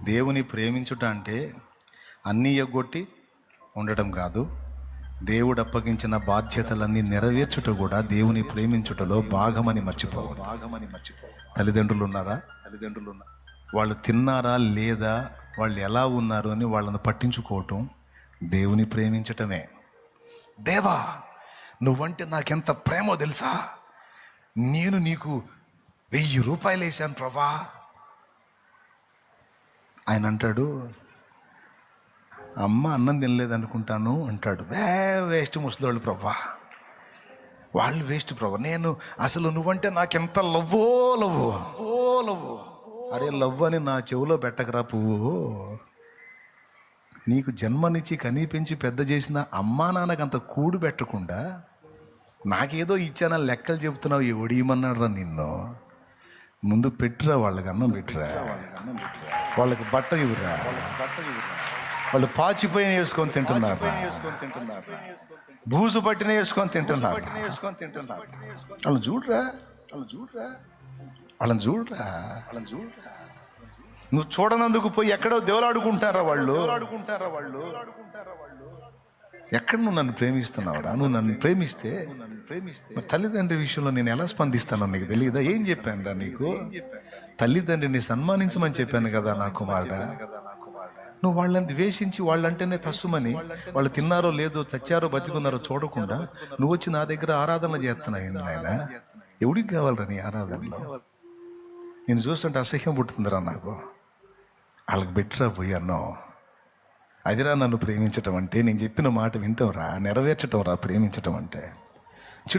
దేవుని ప్రేమించుట అంటే అన్నీ ఎగ్గొట్టి ఉండటం కాదు. దేవుడు అప్పగించిన బాధ్యతలన్నీ నెరవేర్చుట కూడా దేవుని ప్రేమించుటలో భాగమని మర్చిపోవద్దు. తల్లిదండ్రులు ఉన్నారా? వాళ్ళు తిన్నారా లేదా, వాళ్ళు ఎలా ఉన్నారు అని వాళ్ళని పట్టించుకోవటం దేవుని ప్రేమించటమే. దేవా, నువ్వంటే నాకెంత ప్రేమో తెలుసా, నేను నీకు 1000 రూపాయలు వేసాను ప్రభా. ఆయన అంటాడు, అమ్మ అన్నం తినలేదనుకుంటాను అంటాడు. వేస్ట్ ముసలోళ్ళు ప్రభా, వాళ్ళు వేస్ట్ ప్రభా. నేను అసలు నువ్వంటే నాకెంత లవ్వో లవ్వు. అరే లవ్ అని నా చెవులో పెట్టకరా పువ్వు. నీకు జన్మనిచ్చి కనిపించి పెద్ద చేసిన అమ్మా నాన్నకంత కూడు పెట్టకుండా నాకేదో ఇచ్చానా లెక్కలు చెబుతున్నావు. ఎవడీమన్నాడు రా నిన్ను? ముందు పెట్టురా, వాళ్ళకి అన్నం పెట్టురా, వాళ్ళకి బట్ట ఇవ్వరా. వాళ్ళు పాచిపోయిన వేసుకొని తింటున్నారు, బూజు పట్టిన వేసుకొని తింటున్నారు. వాళ్ళని చూడరా. నువ్వు చూడనందుకు పోయి ఎక్కడో దేవులాడుకుంటారా వాళ్ళు. ఎక్కడ నువ్వు నన్ను ప్రేమిస్తున్నావురా? నువ్వు నన్ను ప్రేమిస్తే తల్లిదండ్రి విషయంలో నేను ఎలా స్పందిస్తానో నీకు తెలియదా? ఏం చెప్పాను రా నీకు? తల్లిదండ్రిని సన్మానించమని చెప్పాను కదా నా కుమారుడా. నువ్వు వాళ్ళని ద్వేషించి వాళ్ళంటేనే తస్సుమని, వాళ్ళు తిన్నారో లేదో, చచ్చారో బతికున్నారో చూడకుండా నువ్వు వచ్చి నా దగ్గర ఆరాధన చేస్తున్నావు. నాయన, ఎవడికి కావాలరా నీ ఆరాధనలో? నేను చూస్తుంటే అసహ్యం పుట్టుతుందిరా నాకు. వాళ్ళకి బెట్టరా పోయి అన్నో. అదిరా నన్ను ప్రేమించటం అంటే. నేను చెప్పిన మాట వింటాం రా, నెరవేర్చటం రా ప్రేమించటం అంటే.